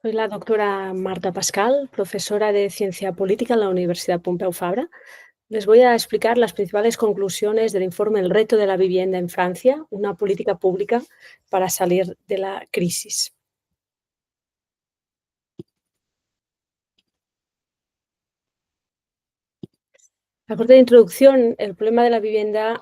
Soy la doctora Marta Pascal, profesora de Ciencia Política en la Universidad Pompeu Fabra. Les voy a explicar las principales conclusiones del informe El reto de la vivienda en Francia, una política pública para salir de la crisis. A corte de introducción, el problema de la vivienda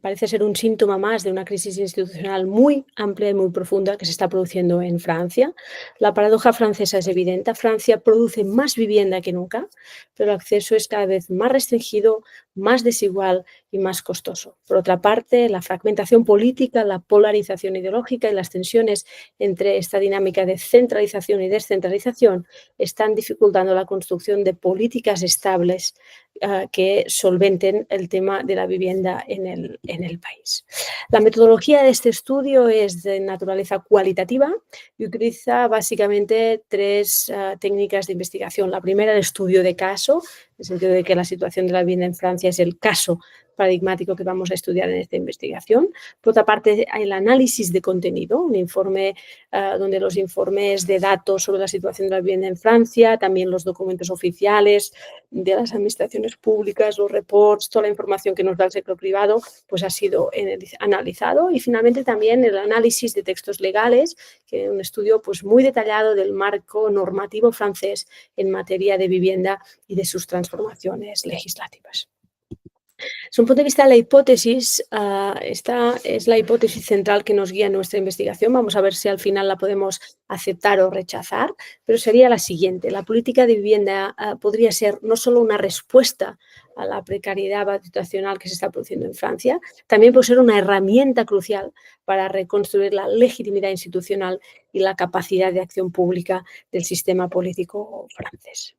parece ser un síntoma más de una crisis institucional muy amplia y muy profunda que se está produciendo en Francia. La paradoja francesa es evidente. Francia produce más vivienda que nunca, pero el acceso es cada vez más restringido, más desigual y más costoso. Por otra parte, la fragmentación política, la polarización ideológica y las tensiones entre esta dinámica de centralización y descentralización están dificultando la construcción de políticas estables que solventen el tema de la vivienda en el país. La metodología de este estudio es de naturaleza cualitativa y utiliza básicamente tres técnicas de investigación. La primera, el estudio de caso, en el sentido de que la situación de la vivienda en Francia es el caso paradigmático que vamos a estudiar en esta investigación. Por otra parte, hay el análisis de contenido, un informe donde los informes de datos sobre la situación de la vivienda en Francia, también los documentos oficiales de las administraciones públicas, los reports, toda la información que nos da el sector privado, pues ha sido analizado. Y finalmente también el análisis de textos legales, que es un estudio pues muy detallado del marco normativo francés en materia de vivienda y de sus transformaciones legislativas. Desde un punto de vista de la hipótesis, esta es la hipótesis central que nos guía en nuestra investigación. Vamos a ver si al final la podemos aceptar o rechazar, pero sería la siguiente. La política de vivienda podría ser no solo una respuesta a la precariedad habitacional que se está produciendo en Francia, también puede ser una herramienta crucial para reconstruir la legitimidad institucional y la capacidad de acción pública del sistema político francés.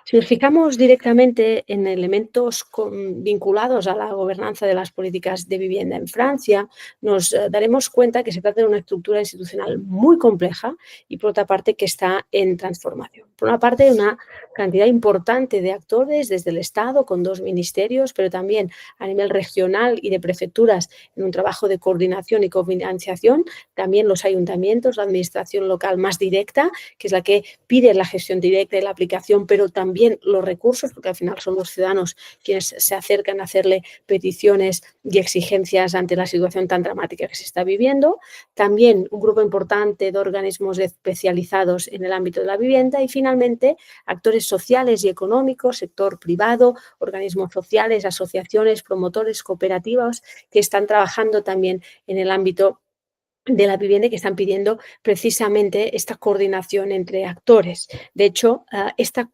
Si nos fijamos directamente en elementos vinculados a la gobernanza de las políticas de vivienda en Francia, nos daremos cuenta que se trata de una estructura institucional muy compleja y, por otra parte, que está en transformación. Por una parte, una cantidad importante de actores desde el Estado, con dos ministerios, pero también a nivel regional y de prefecturas, en un trabajo de coordinación y cofinanciación, también los ayuntamientos, la administración local más directa, que es la que pide la gestión directa y la aplicación, pero también los recursos, porque al final son los ciudadanos quienes se acercan a hacerle peticiones y exigencias ante la situación tan dramática que se está viviendo. También un grupo importante de organismos especializados en el ámbito de la vivienda y finalmente actores sociales y económicos, sector privado, organismos sociales, asociaciones, promotores, cooperativas que están trabajando también en el ámbito de la vivienda y que están pidiendo precisamente esta coordinación entre actores. De hecho, esta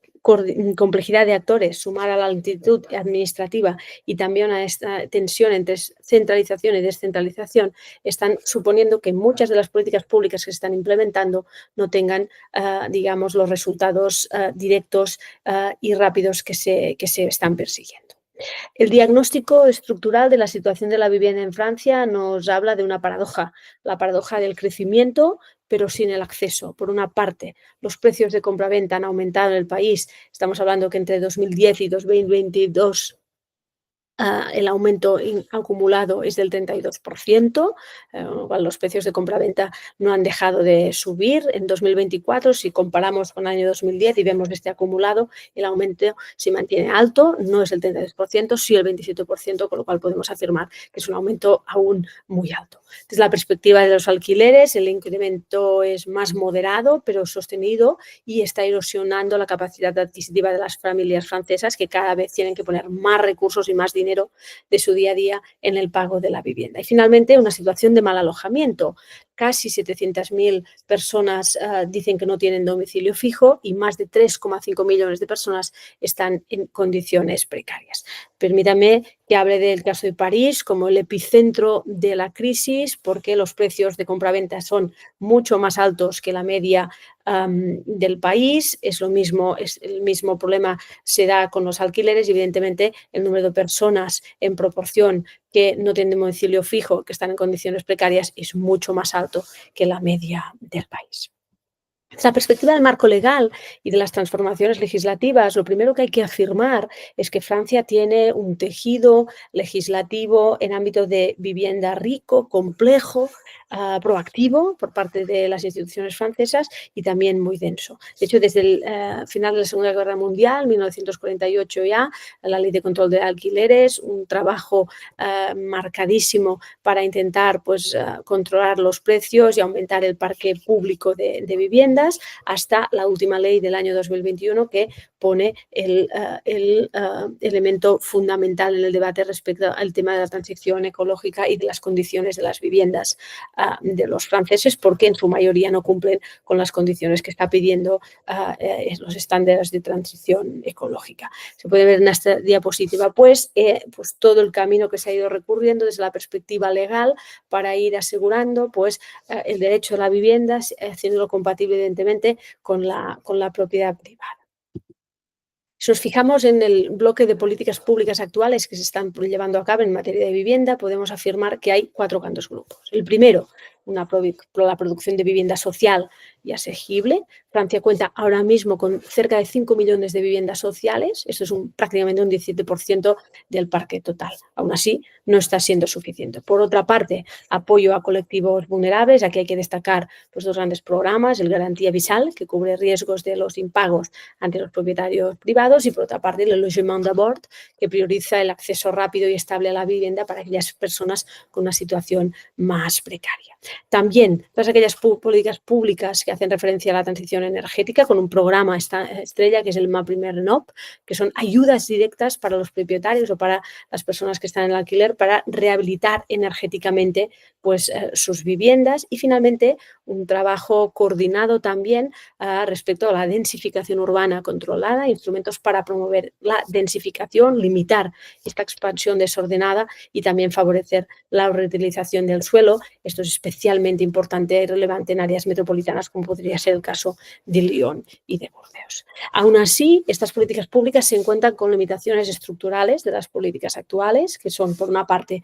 complejidad de actores, sumada a la lentitud administrativa y también a esta tensión entre centralización y descentralización, están suponiendo que muchas de las políticas públicas que se están implementando no tengan, digamos, los resultados directos y rápidos que se están persiguiendo. El diagnóstico estructural de la situación de la vivienda en Francia nos habla de una paradoja, la paradoja del crecimiento, pero sin el acceso. Por una parte, los precios de compraventa han aumentado en el país. Estamos hablando que entre 2010 y 2022 el aumento acumulado es del 32%, los precios de compraventa no han dejado de subir. En 2024, si comparamos con el año 2010 y vemos este acumulado, el aumento se mantiene alto, no es el 32%, sí el 27%, con lo cual podemos afirmar que es un aumento aún muy alto. Desde la perspectiva de los alquileres, el incremento es más moderado, pero sostenido y está erosionando la capacidad adquisitiva de las familias francesas, que cada vez tienen que poner más recursos y más dinero de su día a día en el pago de la vivienda. Y finalmente, una situación de mal alojamiento. Casi 700.000 personas dicen que no tienen domicilio fijo y más de 3,5 millones de personas están en condiciones precarias. Permítame que hable del caso de París como el epicentro de la crisis, porque los precios de compraventa son mucho más altos que la media del país. Es el mismo problema se da con los alquileres y evidentemente el número de personas en proporción que no tienen domicilio fijo, que están en condiciones precarias, es mucho más alto que la media del país. Desde la perspectiva del marco legal y de las transformaciones legislativas, lo primero que hay que afirmar es que Francia tiene un tejido legislativo en ámbito de vivienda rico, complejo, proactivo por parte de las instituciones francesas y también muy denso. De hecho, desde el final de la Segunda Guerra Mundial, 1948 ya, la Ley de Control de Alquileres, un trabajo marcadísimo para intentar pues, controlar los precios y aumentar el parque público de viviendas, hasta la última ley del año 2021 que pone el elemento fundamental en el debate respecto al tema de la transición ecológica y de las condiciones de las viviendas de los franceses, porque en su mayoría no cumplen con las condiciones que está pidiendo los estándares de transición ecológica. Se puede ver en esta diapositiva pues todo el camino que se ha ido recurriendo desde la perspectiva legal para ir asegurando pues, el derecho a la vivienda, haciéndolo compatible evidentemente con la propiedad privada. Si nos fijamos en el bloque de políticas públicas actuales que se están llevando a cabo en materia de vivienda, podemos afirmar que hay 4 grandes grupos. El primero, la producción de vivienda social y asequible. Francia cuenta ahora mismo con cerca de 5 millones de viviendas sociales. Eso es prácticamente un 17% del parque total. Aún así, no está siendo suficiente. Por otra parte, apoyo a colectivos vulnerables. Aquí hay que destacar pues, 2 grandes programas. El Garantía Vital, que cubre riesgos de los impagos ante los propietarios privados, y por otra parte el Logement d'Abord, que prioriza el acceso rápido y estable a la vivienda para aquellas personas con una situación más precaria. También todas aquellas políticas públicas que hacen referencia a la transición energética, con un programa estrella que es el MaPrimeRénov', que son ayudas directas para los propietarios o para las personas que están en el alquiler para rehabilitar energéticamente pues, sus viviendas. Y finalmente un trabajo coordinado también respecto a la densificación urbana controlada, instrumentos para promover la densificación, limitar esta expansión desordenada y también favorecer la reutilización del suelo. Esto es especialmente importante y relevante en áreas metropolitanas como podría ser el caso de Lyon y de Burdeos. Aún así, estas políticas públicas se encuentran con limitaciones estructurales de las políticas actuales, que son, por una parte,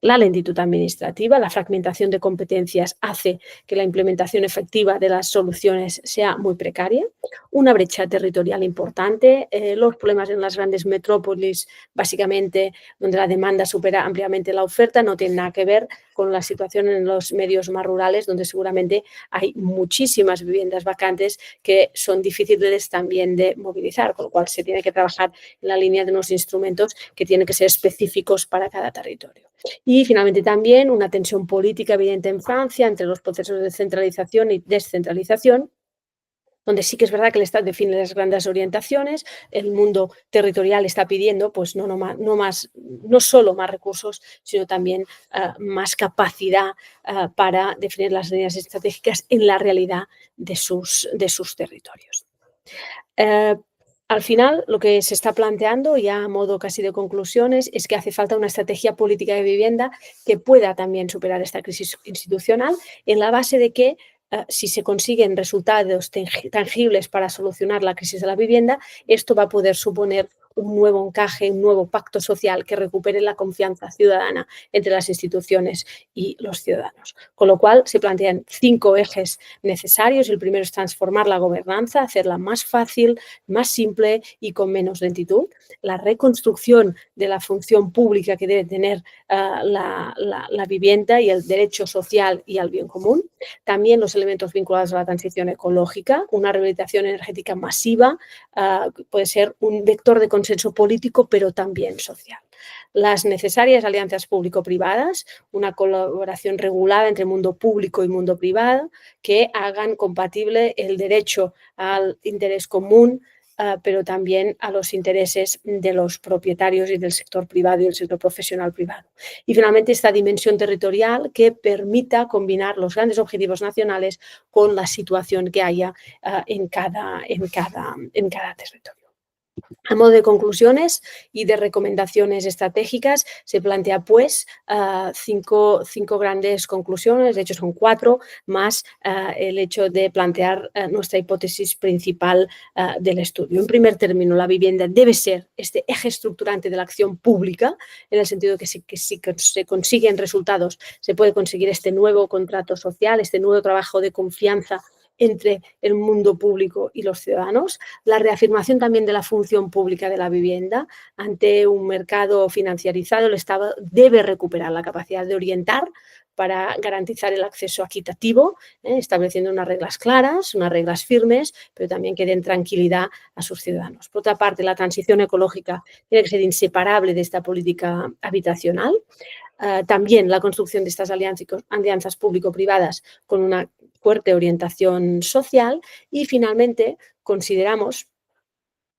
la lentitud administrativa. La fragmentación de competencias hace que la implementación efectiva de las soluciones sea muy precaria. Una brecha territorial importante, los problemas en las grandes metrópolis, básicamente donde la demanda supera ampliamente la oferta, no tienen nada que ver con la situación en los medios más rurales, donde seguramente hay muchísimas viviendas vacantes que son difíciles también de movilizar, con lo cual se tiene que trabajar en la línea de unos instrumentos que tienen que ser específicos para cada territorio. Y finalmente también una tensión política evidente en Francia entre los procesos de centralización y descentralización, donde sí que es verdad que el Estado define las grandes orientaciones, el mundo territorial está pidiendo pues, no solo más recursos, sino también más capacidad para definir las líneas estratégicas en la realidad de sus territorios. Al final, lo que se está planteando, ya a modo casi de conclusiones, es que hace falta una estrategia política de vivienda que pueda también superar esta crisis institucional, en la base de que si se consiguen resultados tangibles para solucionar la crisis de la vivienda, esto va a poder suponer un nuevo encaje, un nuevo pacto social que recupere la confianza ciudadana entre las instituciones y los ciudadanos. Con lo cual, se plantean 5 ejes necesarios. El primero es transformar la gobernanza, hacerla más fácil, más simple y con menos lentitud. La reconstrucción de la función pública que debe tener la vivienda y el derecho social y al bien común. También los elementos vinculados a la transición ecológica, una rehabilitación energética masiva, puede ser un vector de consenso político, pero también social. Las necesarias alianzas público-privadas, una colaboración regulada entre mundo público y mundo privado, que hagan compatible el derecho al interés común, pero también a los intereses de los propietarios y del sector privado y del sector profesional privado. Y finalmente esta dimensión territorial que permita combinar los grandes objetivos nacionales con la situación que haya en cada territorio. A modo de conclusiones y de recomendaciones estratégicas, se plantea pues 5 grandes conclusiones, de hecho son 4, más el hecho de plantear nuestra hipótesis principal del estudio. En primer término, la vivienda debe ser este eje estructurante de la acción pública, en el sentido de que si se consiguen resultados, se puede conseguir este nuevo contrato social, este nuevo trabajo de confianza entre el mundo público y los ciudadanos, la reafirmación también de la función pública de la vivienda. Ante un mercado financiarizado, el Estado debe recuperar la capacidad de orientar para garantizar el acceso equitativo, estableciendo unas reglas claras, unas reglas firmes, pero también que den tranquilidad a sus ciudadanos. Por otra parte, la transición ecológica tiene que ser inseparable de esta política habitacional. También la construcción de estas alianzas público-privadas con una fuerte orientación social y, finalmente, consideramos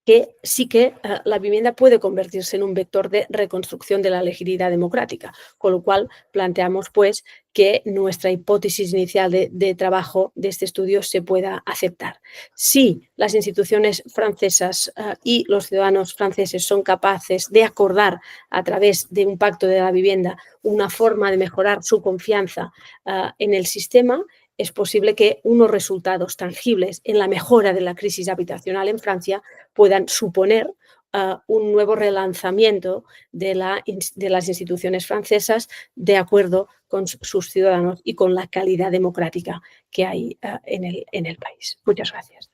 que sí que la vivienda puede convertirse en un vector de reconstrucción de la legitimidad democrática, con lo cual planteamos pues que nuestra hipótesis inicial de trabajo de este estudio se pueda aceptar. Si las instituciones francesas y los ciudadanos franceses son capaces de acordar a través de un pacto de la vivienda una forma de mejorar su confianza en el sistema, es posible que unos resultados tangibles en la mejora de la crisis habitacional en Francia puedan suponer un nuevo relanzamiento de las instituciones francesas de acuerdo con sus ciudadanos y con la calidad democrática que hay en el país. Muchas gracias.